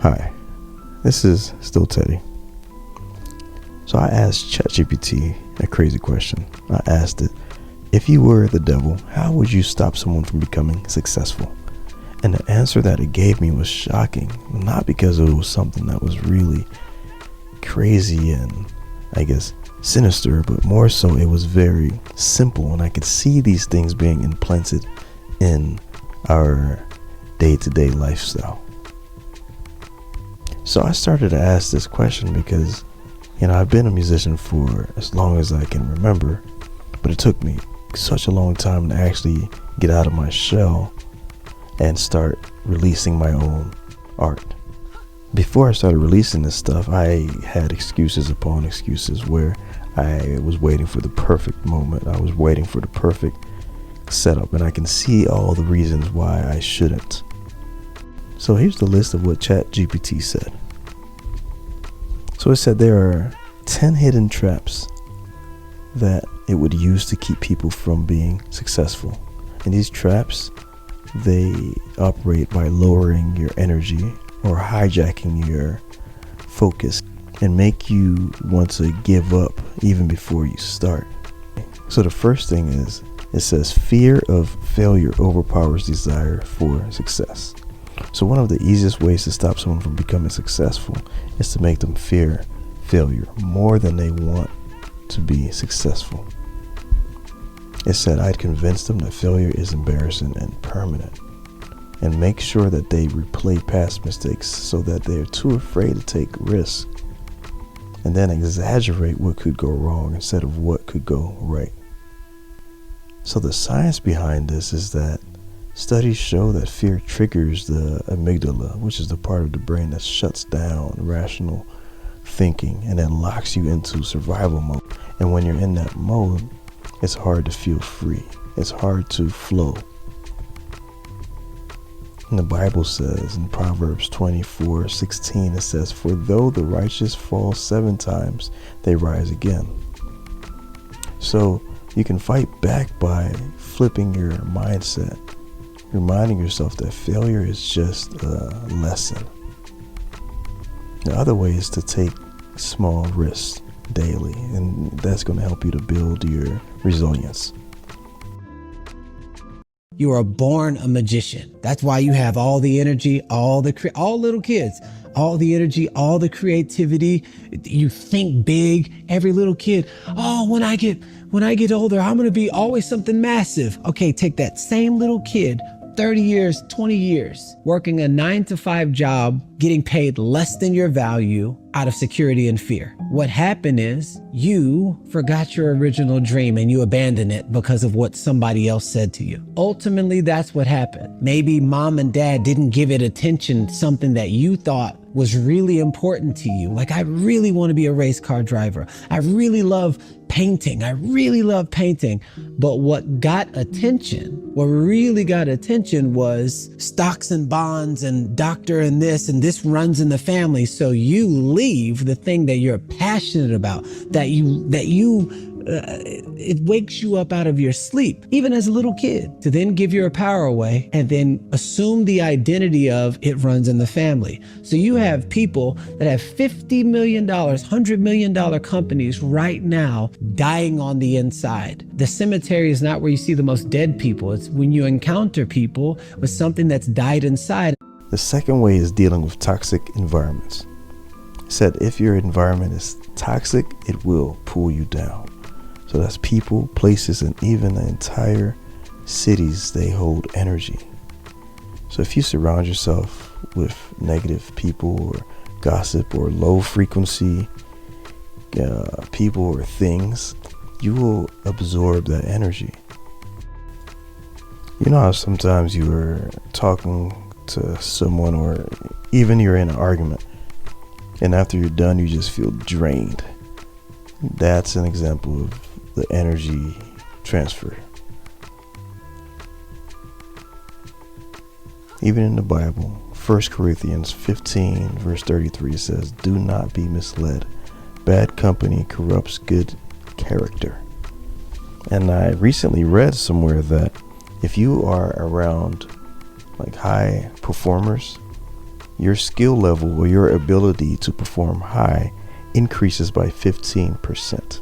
Hi, this is still Teddy. So I asked ChatGPT a crazy question. I asked it, if you were the devil, how would you stop someone from becoming successful? And the answer that it gave me was shocking, not because it was something that was really crazy and I guess sinister, but more so it was very simple, and I could see these things being implanted in our day-to-day lifestyle. So I started to ask this question because, I've been a musician for as long as I can remember, but it took me such a long time to actually get out of my shell and start releasing my own art. Before I started releasing this stuff, I had excuses upon excuses where I was waiting for the perfect moment. I was waiting for the perfect setup, and I can see all the reasons why I shouldn't. So here's the list of what ChatGPT said. So it said there are 10 hidden traps that it would use to keep people from being successful. And these traps, they operate by lowering your energy or hijacking your focus and make you want to give up even before you start. So the first thing is, it says fear of failure overpowers desire for success. So one of the easiest ways to stop someone from becoming successful is to make them fear failure more than they want to be successful. It said I'd convince them that failure is embarrassing and permanent, and make sure that they replay past mistakes so that they're too afraid to take risks, and then exaggerate what could go wrong instead of what could go right. So the science behind this is that studies show that fear triggers the amygdala, which is the part of the brain that shuts down rational thinking and then locks you into survival mode. And when you're in that mode, it's hard to feel free. It's hard to flow. And the Bible says in Proverbs 24:16, it says, "For though the righteous fall 7 times, they rise again." So you can fight back by flipping your mindset, reminding yourself that failure is just a lesson. The other way is to take small risks daily, and that's going to help you to build your resilience. You are born a magician. That's why you have all the energy, all little kids, all the energy, all the creativity. You think big. Every little kid, when I get older, I'm going to be always something massive. Okay, take that same little kid, 30 years, 20 years, working a 9-to-5 job, getting paid less than your value out of security and fear. What happened is you forgot your original dream and you abandoned it because of what somebody else said to you. Ultimately, that's what happened. Maybe mom and dad didn't give it attention, something that you thought was really important to you. Like, I really want to be a race car driver. I really love painting. But what really got attention was stocks and bonds and doctor and this runs in the family. So you leave the thing that you're passionate about, it wakes you up out of your sleep, even as a little kid, to then give your power away and then assume the identity of it runs in the family. So you have people that have $50 million, $100 million companies right now dying on the inside. The cemetery is not where you see the most dead people. It's when you encounter people with something that's died inside. The second way is dealing with toxic environments. It said if your environment is toxic, it will pull you down. So that's people, places, and even the entire cities, they hold energy. So if you surround yourself with negative people or gossip or low frequency people or things, you will absorb that energy. You know how sometimes you are talking to someone or even you're in an argument, and after you're done, you just feel drained. That's an example of the energy transfer. Even in the Bible, 1 Corinthians 15 verse 33 says, "Do not be misled. Bad company corrupts good character." And I recently read somewhere that if you are around like high performers, your skill level or your ability to perform high increases by 15%.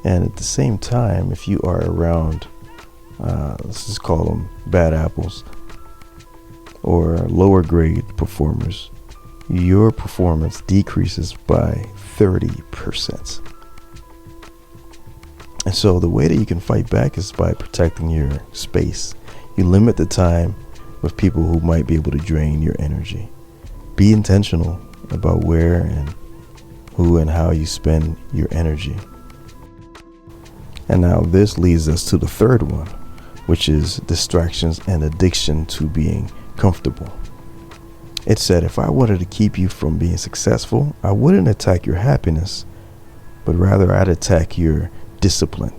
And at the same time, if you are around, let's just call them bad apples or lower grade performers, your performance decreases by 30%. And so the way that you can fight back is by protecting your space. You limit the time with people who might be able to drain your energy. Be intentional about where and who and how you spend your energy. And now this leads us to the third one, which is distractions and addiction to being comfortable. It said, if I wanted to keep you from being successful, I wouldn't attack your happiness, but rather I'd attack your discipline.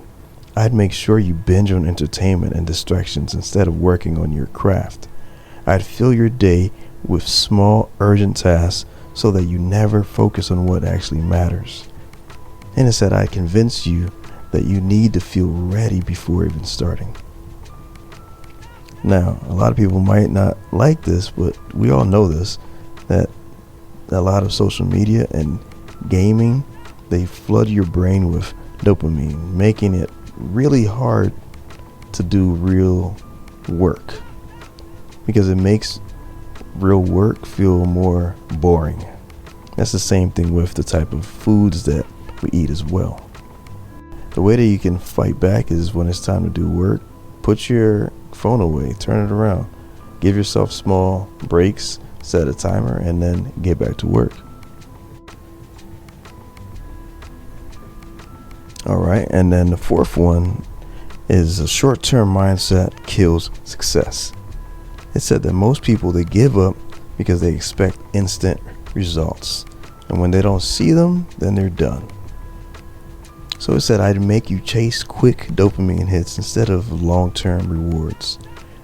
I'd make sure you binge on entertainment and distractions instead of working on your craft. I'd fill your day with small, urgent tasks so that you never focus on what actually matters. And it said, I'd convince you that you need to feel ready before even starting. Now, a lot of people might not like this, but we all know this, that a lot of social media and gaming, they flood your brain with dopamine, making it really hard to do real work because it makes real work feel more boring. That's the same thing with the type of foods that we eat as well. The way that you can fight back is when it's time to do work, put your phone away, turn it around, give yourself small breaks, set a timer, and then get back to work. All right, and then the fourth one is a short-term mindset kills success. It said that most people, they give up because they expect instant results, and when they don't see them, then they're done. So it said, I'd make you chase quick dopamine hits instead of long-term rewards.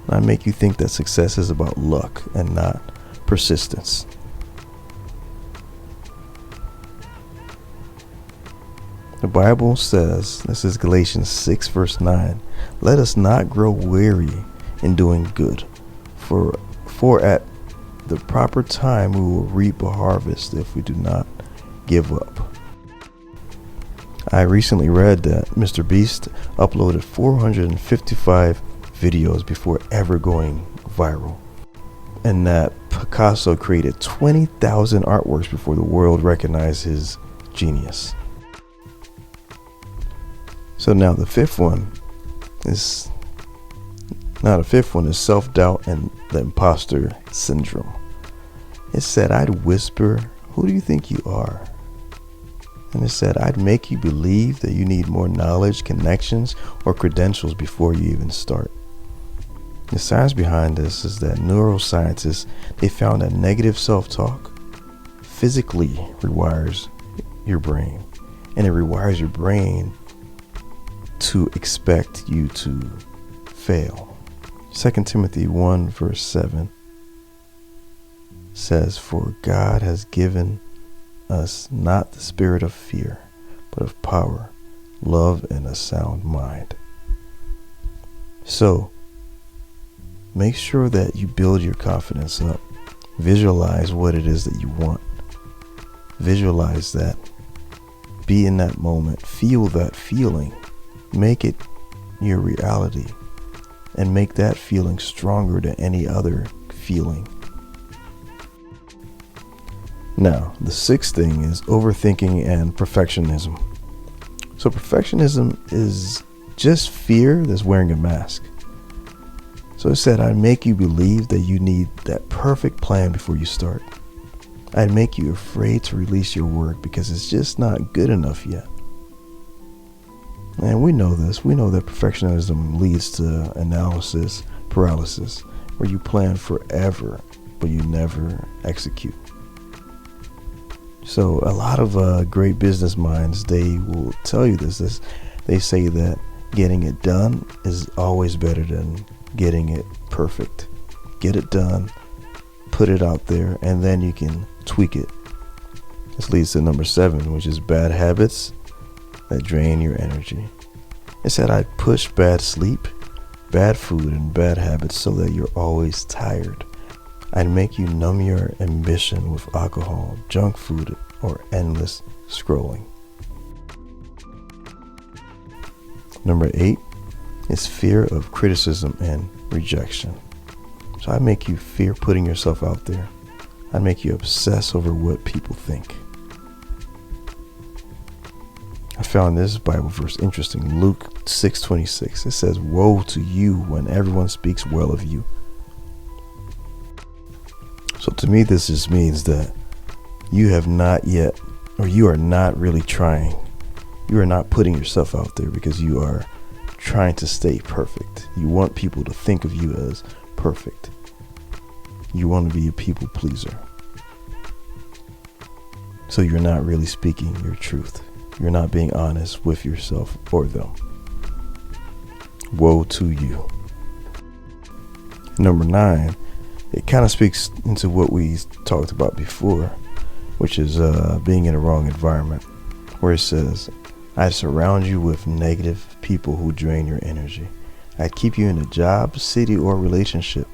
And I'd make you think that success is about luck and not persistence. The Bible says, this is Galatians 6 verse 9, let us not grow weary in doing good, for at the proper time we will reap a harvest if we do not give up. I recently read that Mr. Beast uploaded 455 videos before ever going viral, and that Picasso created 20,000 artworks before the world recognized his genius. So now the fifth one is self-doubt and the imposter syndrome. It said, I'd whisper, who do you think you are? And it said, I'd make you believe that you need more knowledge, connections, or credentials before you even start. The science behind this is that neuroscientists, they found that negative self-talk physically rewires your brain. And it rewires your brain to expect you to fail. 2 Timothy 1 verse 7 says, for God has given us not the spirit of fear, but of power, love, and a sound mind. So make sure that you build your confidence up. Visualize what it is that you want. Visualize that. Be in that moment. Feel that feeling. Make it your reality, and make that feeling stronger than any other feeling. Now, the sixth thing is overthinking and perfectionism. So perfectionism is just fear that's wearing a mask. So it said, I'd make you believe that you need that perfect plan before you start. I'd make you afraid to release your work because it's just not good enough yet. And we know this. We know that perfectionism leads to analysis paralysis, where you plan forever, but you never execute. So a lot of great business minds, they will tell you this. They say that getting it done is always better than getting it perfect. Get it done, put it out there, and then you can tweak it. This leads to number 7, which is bad habits that drain your energy. It said, I'd push bad sleep, bad food, and bad habits so that you're always tired. I'd make you numb your ambition with alcohol, junk food, or endless scrolling. Number 8 is fear of criticism and rejection. So I make you fear putting yourself out there. I make you obsess over what people think. I found this Bible verse interesting. Luke 6:26. It says, "Woe to you when everyone speaks well of you." So to me, this just means that you have not yet, or you are not really trying. You are not putting yourself out there because you are trying to stay perfect. You want people to think of you as perfect. You want to be a people pleaser. So you're not really speaking your truth. You're not being honest with yourself or them. Woe to you. Number 9, it kind of speaks into what we talked about before, which is being in the wrong environment, where it says, "I surround you with negative people who drain your energy. I keep you in a job, city, or relationship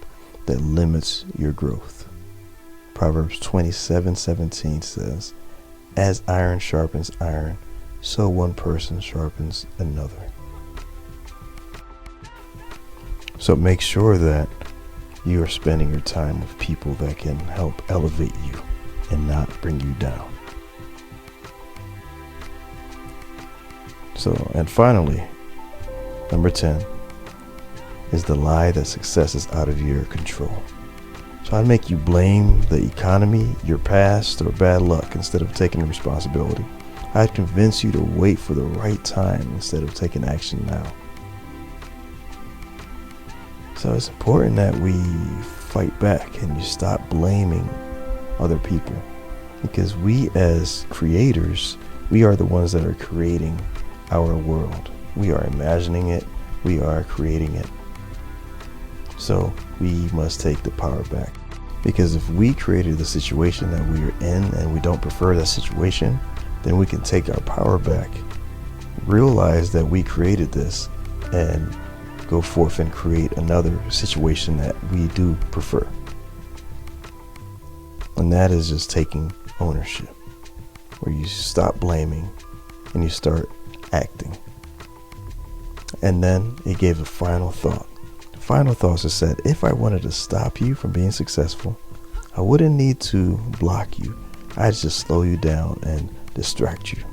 that limits your growth." Proverbs 27:17 says, "As iron sharpens iron, so one person sharpens another." So make sure that you are spending your time with people that can help elevate you and not bring you down. So, and finally, number 10 is the lie that success is out of your control. So I'd make you blame the economy, your past, or bad luck instead of taking responsibility. I'd convince you to wait for the right time instead of taking action now. So it's important that we fight back and you stop blaming other people, because we as creators, we are the ones that are creating our world. We are imagining it. We are creating it. So we must take the power back, because if we created the situation that we are in and we don't prefer that situation, then we can take our power back, realize that we created this, and go forth and create another situation that we do prefer. And that is just taking ownership, where you stop blaming and you start acting. And then it gave a final thought. The final thought is that if I wanted to stop you from being successful, I wouldn't need to block you. I'd just slow you down and distract you.